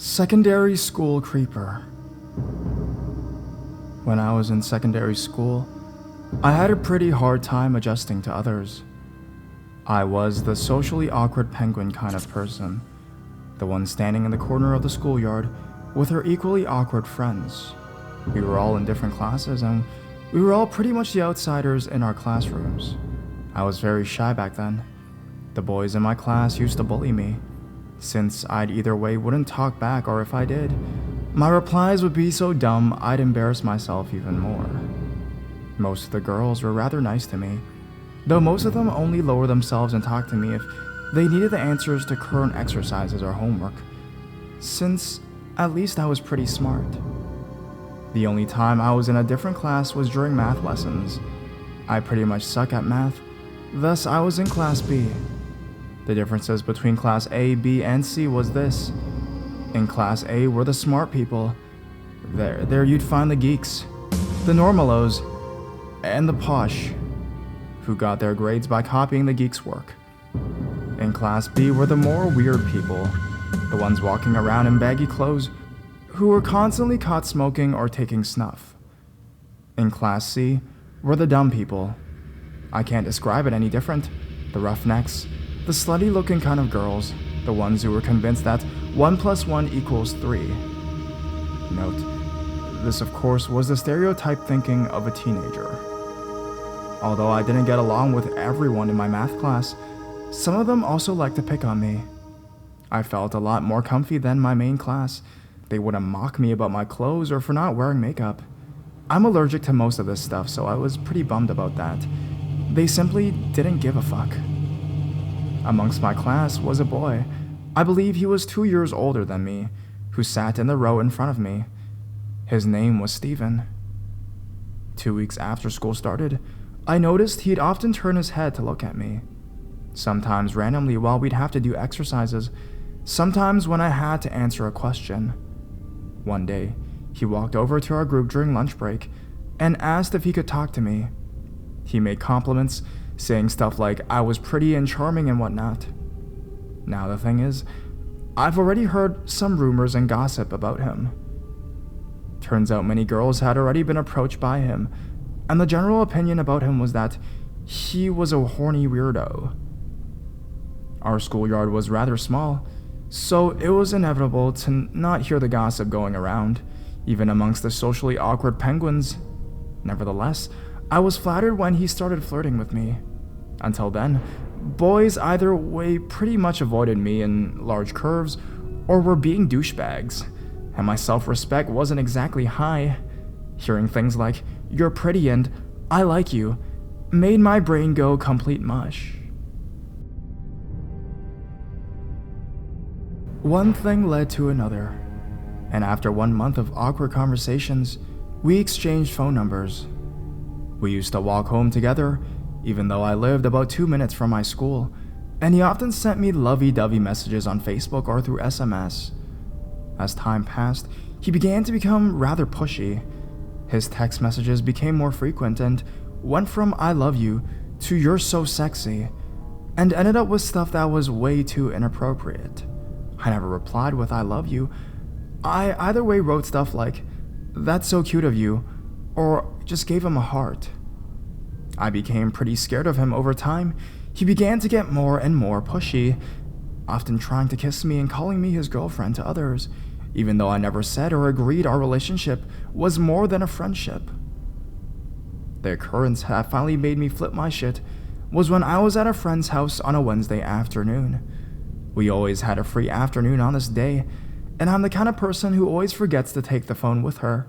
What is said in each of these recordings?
Secondary school creeper. When I was in secondary school, I had a pretty hard time adjusting to others. I was the socially awkward penguin kind of person, the one standing in the corner of the schoolyard with her equally awkward friends. We were all in different classes and we were all pretty much the outsiders in our classrooms. I was very shy back then. The boys in my class used to bully me, since I'd either way wouldn't talk back, or if I did, my replies would be so dumb I'd embarrass myself even more. Most of the girls were rather nice to me, though most of them only lower themselves and talk to me if they needed the answers to current exercises or homework, since at least I was pretty smart. The only time I was in a different class was during math lessons. I pretty much suck at math, thus I was in class B. The differences between class A, B, and C was this. In class A were the smart people. There you'd find the geeks, the normalos, and the posh, who got their grades by copying the geeks' work. In class B were the more weird people, the ones walking around in baggy clothes, who were constantly caught smoking or taking snuff. In class C were the dumb people. I can't describe it any different. The roughnecks, the slutty-looking kind of girls, the ones who were convinced that 1 + 1 = 3. Note, this of course was the stereotype thinking of a teenager. Although I didn't get along with everyone in my math class, some of them also liked to pick on me. I felt a lot more comfy than my main class. They wouldn't mock me about my clothes or for not wearing makeup. I'm allergic to most of this stuff, so I was pretty bummed about that. They simply didn't give a fuck. Amongst my class was a boy, I believe he was 2 years older than me, who sat in the row in front of me. His name was Steven. 2 weeks after school started, I noticed he'd often turn his head to look at me. Sometimes randomly while we'd have to do exercises, sometimes when I had to answer a question. One day, he walked over to our group during lunch break and asked if he could talk to me. He made compliments, saying stuff like I was pretty and charming and whatnot. Now the thing is, I've already heard some rumors and gossip about him. Turns out many girls had already been approached by him, and the general opinion about him was that he was a horny weirdo. Our schoolyard was rather small, so it was inevitable to not hear the gossip going around, even amongst the socially awkward penguins. Nevertheless, I was flattered when he started flirting with me. Until then, boys either way pretty much avoided me in large curves or were being douchebags, and my self-respect wasn't exactly high. Hearing things like, "You're pretty" and "I like you" made my brain go complete mush. One thing led to another, and after 1 month of awkward conversations, we exchanged phone numbers. We used to walk home together, even though I lived about 2 minutes from my school, and he often sent me lovey-dovey messages on Facebook or through SMS. As time passed, he began to become rather pushy. His text messages became more frequent and went from "I love you" to "you're so sexy," and ended up with stuff that was way too inappropriate. I never replied with "I love you." I either way wrote stuff like, "That's so cute of you," or just gave him a heart. I became pretty scared of him over time. He began to get more and more pushy, often trying to kiss me and calling me his girlfriend to others, even though I never said or agreed our relationship was more than a friendship. The occurrence that finally made me flip my shit was when I was at a friend's house on a Wednesday afternoon. We always had a free afternoon on this day, and I'm the kind of person who always forgets to take the phone with her.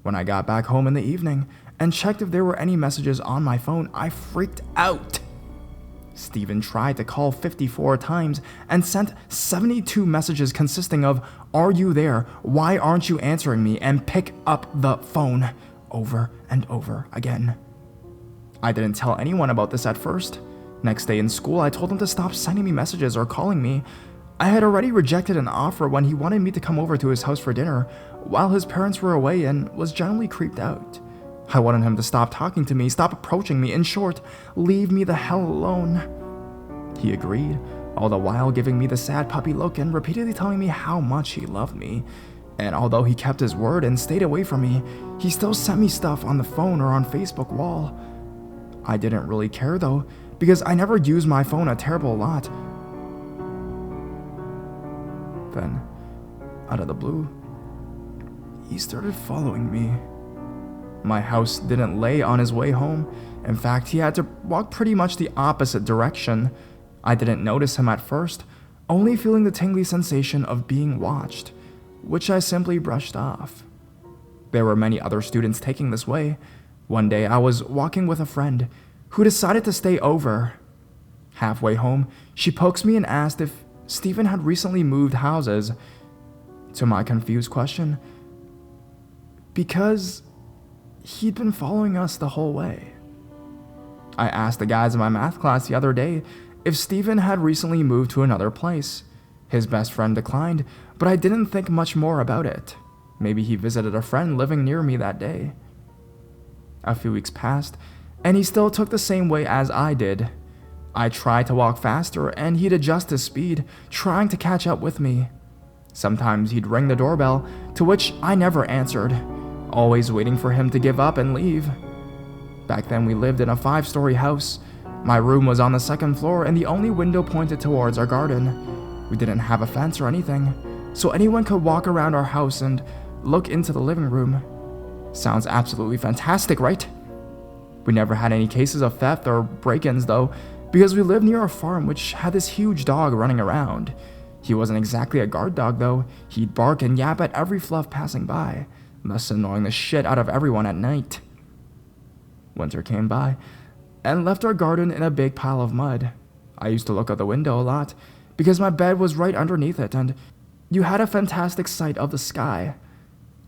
When I got back home in the evening and checked if there were any messages on my phone, I freaked out. Steven tried to call 54 times and sent 72 messages consisting of "Are you there? Why aren't you answering me?" and "Pick up the phone," over and over again. I didn't tell anyone about this at first. Next day in school, I told him to stop sending me messages or calling me. I had already rejected an offer when he wanted me to come over to his house for dinner while his parents were away and was generally creeped out. I wanted him to stop talking to me, stop approaching me, in short, leave me the hell alone. He agreed, all the while giving me the sad puppy look and repeatedly telling me how much he loved me. And although he kept his word and stayed away from me, he still sent me stuff on the phone or on Facebook wall. I didn't really care though, because I never used my phone a terrible lot. Then, out of the blue, he started following me. My house didn't lay on his way home. In fact, he had to walk pretty much the opposite direction. I didn't notice him at first, only feeling the tingly sensation of being watched, which I simply brushed off. There were many other students taking this way. One day I was walking with a friend who decided to stay over. Halfway home, she pokes me and asked if Stephen had recently moved houses. To my confused question, because he'd been following us the whole way. I asked the guys in my math class the other day if Stephen had recently moved to another place. His best friend declined, but I didn't think much more about it. Maybe he visited a friend living near me that day. A few weeks passed, and he still took the same way as I did. I tried to walk faster, and he'd adjust his speed, trying to catch up with me. Sometimes he'd ring the doorbell, to which I never answered, always waiting for him to give up and leave. Back then we lived in a 5-story house. My room was on the 2nd floor, and the only window pointed towards our garden. We didn't have a fence or anything, so anyone could walk around our house and look into the living room. Sounds absolutely fantastic, right? We never had any cases of theft or break-ins though, because we lived near a farm which had this huge dog running around. He wasn't exactly a guard dog though. He'd bark and yap at every fluff passing by, thus annoying the shit out of everyone at night. Winter came by and left our garden in a big pile of mud. I used to look out the window a lot because my bed was right underneath it and you had a fantastic sight of the sky.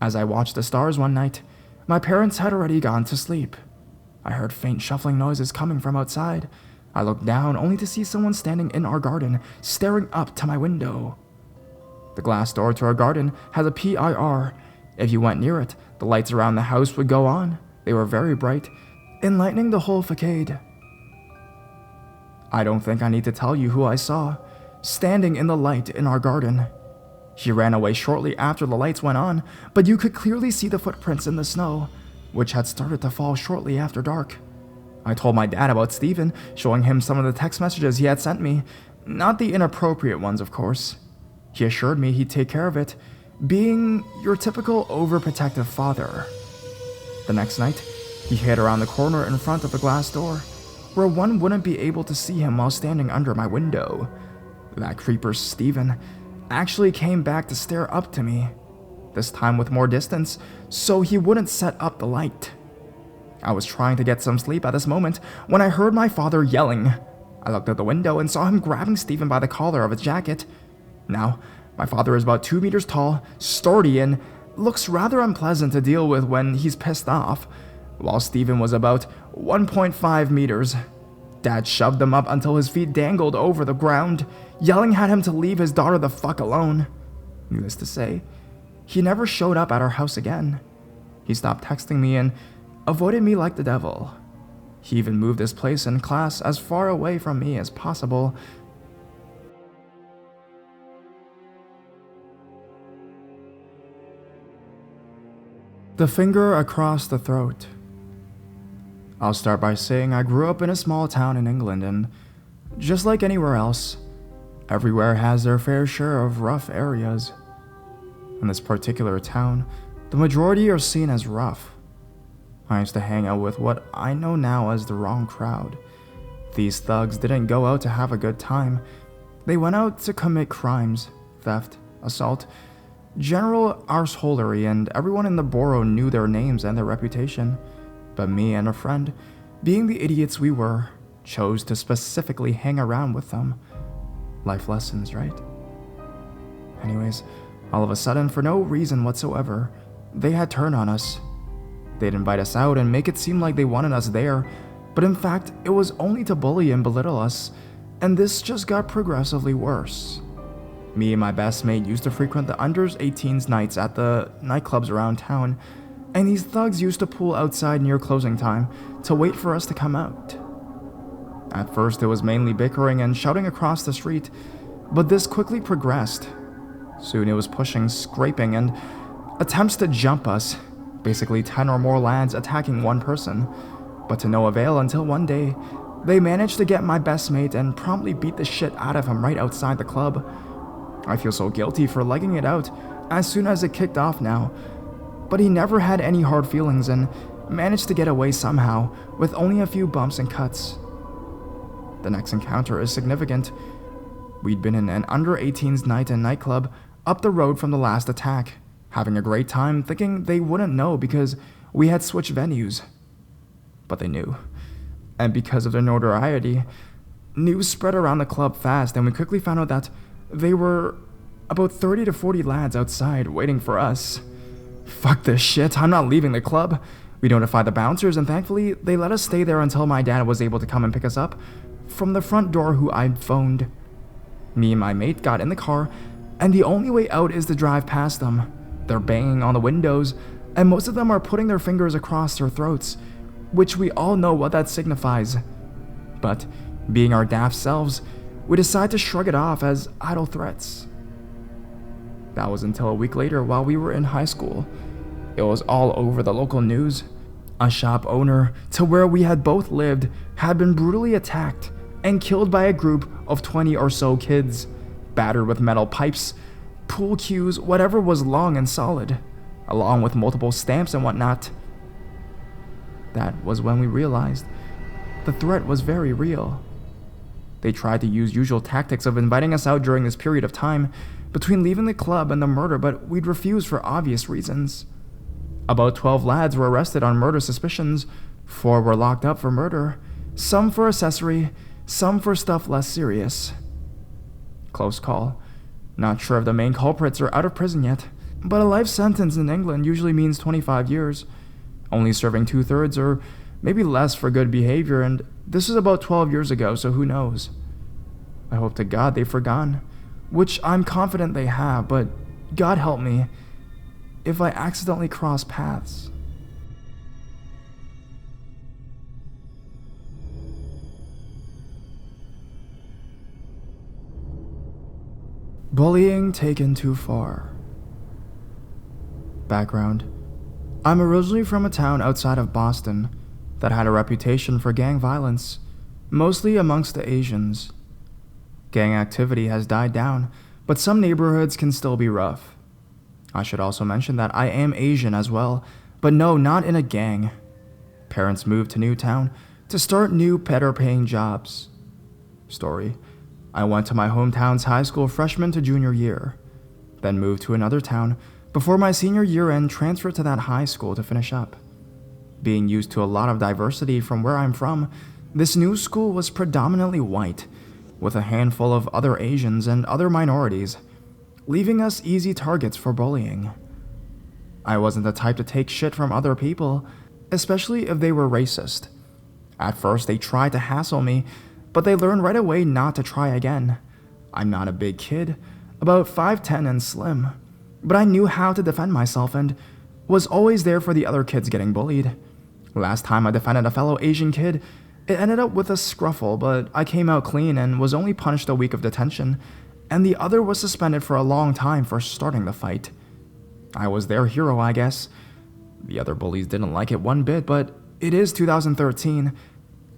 As I watched the stars one night, my parents had already gone to sleep. I heard faint shuffling noises coming from outside. I looked down only to see someone standing in our garden, staring up to my window. The glass door to our garden has a PIR. If you went near it, the lights around the house would go on. They were very bright, enlightening the whole facade. I don't think I need to tell you who I saw, standing in the light in our garden. He ran away shortly after the lights went on, but you could clearly see the footprints in the snow, which had started to fall shortly after dark. I told my dad about Stephen, showing him some of the text messages he had sent me, not the inappropriate ones, of course. He assured me he'd take care of it, being your typical overprotective father. The next night, he hid around the corner in front of the glass door, where one wouldn't be able to see him while standing under my window. That creeper Stephen actually came back to stare up to me, this time with more distance, so he wouldn't set up the light. I was trying to get some sleep at this moment when I heard my father yelling. I looked out the window and saw him grabbing Stephen by the collar of his jacket. Now, my father is about 2 meters tall, sturdy, and looks rather unpleasant to deal with when he's pissed off, while Stephen was about 1.5 meters. Dad shoved him up until his feet dangled over the ground, yelling at him to leave his daughter the fuck alone. Needless to say, he never showed up at our house again. He stopped texting me and avoided me like the devil. He even moved his place in class as far away from me as possible. The finger across the throat. I'll start by saying I grew up in a small town in England, and just like anywhere else, everywhere has their fair share of rough areas. In this particular town, the majority are seen as rough. I used to hang out with what I know now as the wrong crowd. These thugs didn't go out to have a good time. They went out to commit crimes, theft, assault, general arseholery, and everyone in the borough knew their names and their reputation. But me and a friend, being the idiots we were, chose to specifically hang around with them. Life lessons, right? Anyways, all of a sudden, for no reason whatsoever, they had turned on us. They'd invite us out and make it seem like they wanted us there, but in fact, it was only to bully and belittle us, and this just got progressively worse. Me and my best mate used to frequent the under-18s nights at the nightclubs around town, and these thugs used to pool outside near closing time to wait for us to come out. At first, it was mainly bickering and shouting across the street, but this quickly progressed. Soon it was pushing, scraping, and attempts to jump us, basically 10 or more lads attacking one person, but to no avail until one day, they managed to get my best mate and promptly beat the shit out of him right outside the club. I feel so guilty for legging it out as soon as it kicked off now, but he never had any hard feelings and managed to get away somehow with only a few bumps and cuts. The next encounter is significant. We'd been in an under-18s night and nightclub up the road from the last attack, having a great time thinking they wouldn't know because we had switched venues. But they knew. And because of their notoriety, news spread around the club fast and we quickly found out that they were about 30 to 40 lads outside waiting for us. Fuck this shit, I'm not leaving the club. We notified the bouncers and thankfully they let us stay there until my dad was able to come and pick us up from the front door who I'd phoned. Me and my mate got in the car and the only way out is to drive past them. They're banging on the windows and most of them are putting their fingers across their throats, which we all know what that signifies. But, being our daft selves, we decide to shrug it off as idle threats. That was until a week later while we were in high school. It was all over the local news. A shop owner, to where we had both lived, had been brutally attacked and killed by a group of 20 or so kids, battered with metal pipes, pool cues, whatever was long and solid, along with multiple stamps and whatnot. That was when we realized the threat was very real. They tried to use usual tactics of inviting us out during this period of time between leaving the club and the murder, but we'd refuse for obvious reasons. About 12 lads were arrested on murder suspicions, 4 were locked up for murder, some for accessory, some for stuff less serious. Close call. Not sure if the main culprits are out of prison yet, but a life sentence in England usually means 25 years. Only serving 2/3 or maybe less for good behavior, and this was about 12 years ago, so who knows. I hope to God they've forgone, which I'm confident they have, but God help me if I accidentally cross paths. Bullying taken too far. Background: I'm originally from a town outside of Boston that had a reputation for gang violence, mostly amongst the Asians. Gang activity has died down, but some neighborhoods can still be rough. I should also mention that I am Asian as well, but no, not in a gang. Parents moved to new town to start new, better-paying jobs. Story: I went to my hometown's high school freshman to junior year, then moved to another town before my senior year and transferred to that high school to finish up. Being used to a lot of diversity from where I'm from, this new school was predominantly white, with a handful of other Asians and other minorities, leaving us easy targets for bullying. I wasn't the type to take shit from other people, especially if they were racist. At first, they tried to hassle me, but they learned right away not to try again. I'm not a big kid, about 5'10" and slim, but I knew how to defend myself and was always there for the other kids getting bullied. Last time I defended a fellow Asian kid, it ended up with a scruffle, but I came out clean and was only punished a week of detention, and the other was suspended for a long time for starting the fight. I was their hero, I guess. The other bullies didn't like it one bit, but it is 2013,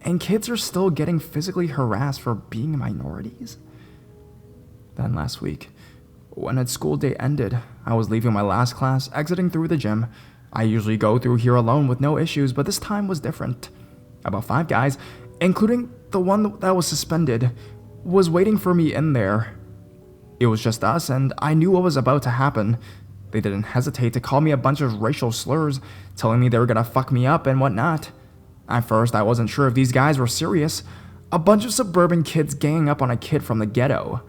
and kids are still getting physically harassed for being minorities. Then last week, when its school day ended, I was leaving my last class, exiting through the gym. I usually go through here alone with no issues, but this time was different. About 5 guys, including the one that was suspended, was waiting for me in there. It was just us, and I knew what was about to happen. They didn't hesitate to call me a bunch of racial slurs, telling me they were gonna fuck me up and whatnot. At first, I wasn't sure if these guys were serious. A bunch of suburban kids ganging up on a kid from the ghetto.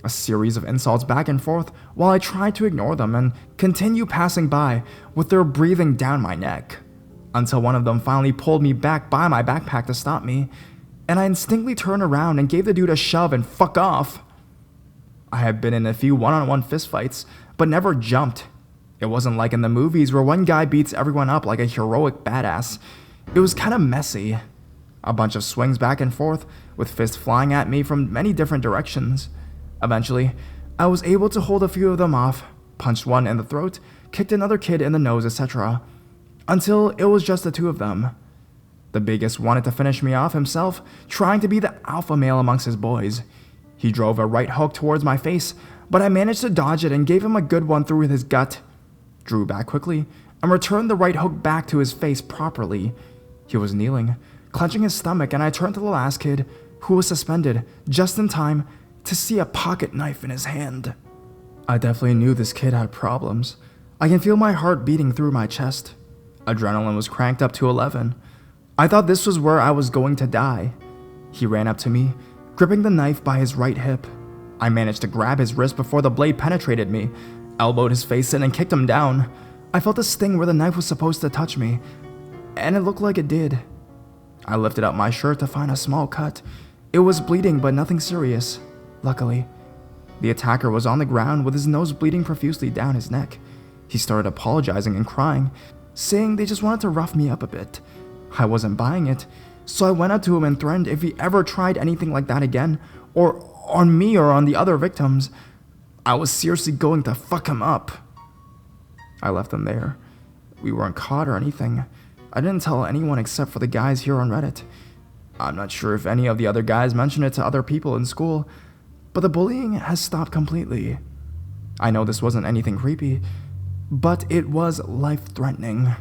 A series of insults back and forth while I tried to ignore them and continue passing by with their breathing down my neck, until one of them finally pulled me back by my backpack to stop me, and I instinctively turned around and gave the dude a shove and fuck off. I have been in a few one-on-one fistfights, but never jumped. It wasn't like in the movies where one guy beats everyone up like a heroic badass. It was kinda messy. A bunch of swings back and forth, with fists flying at me from many different directions. Eventually, I was able to hold a few of them off, punched one in the throat, kicked another kid in the nose, etc., until it was just the two of them. The biggest wanted to finish me off himself, trying to be the alpha male amongst his boys. He drove a right hook towards my face, but I managed to dodge it and gave him a good one through his gut. Drew back quickly and returned the right hook back to his face properly. He was kneeling, clenching his stomach, and I turned to the last kid, who was suspended, just in time to see a pocket knife in his hand. I definitely knew this kid had problems. I can feel my heart beating through my chest. Adrenaline was cranked up to 11. I thought this was where I was going to die. He ran up to me, gripping the knife by his right hip. I managed to grab his wrist before the blade penetrated me, elbowed his face in and kicked him down. I felt a sting where the knife was supposed to touch me, and it looked like it did. I lifted up my shirt to find a small cut. It was bleeding, but nothing serious, luckily. The attacker was on the ground with his nose bleeding profusely down his neck. He started apologizing and crying, saying they just wanted to rough me up a bit. I wasn't buying it, so I went up to him and threatened if he ever tried anything like that again, or on me or on the other victims, I was seriously going to fuck him up. I left him there. We weren't caught or anything. I didn't tell anyone except for the guys here on Reddit. I'm not sure if any of the other guys mentioned it to other people in school, but the bullying has stopped completely. I know this wasn't anything creepy, but it was life-threatening.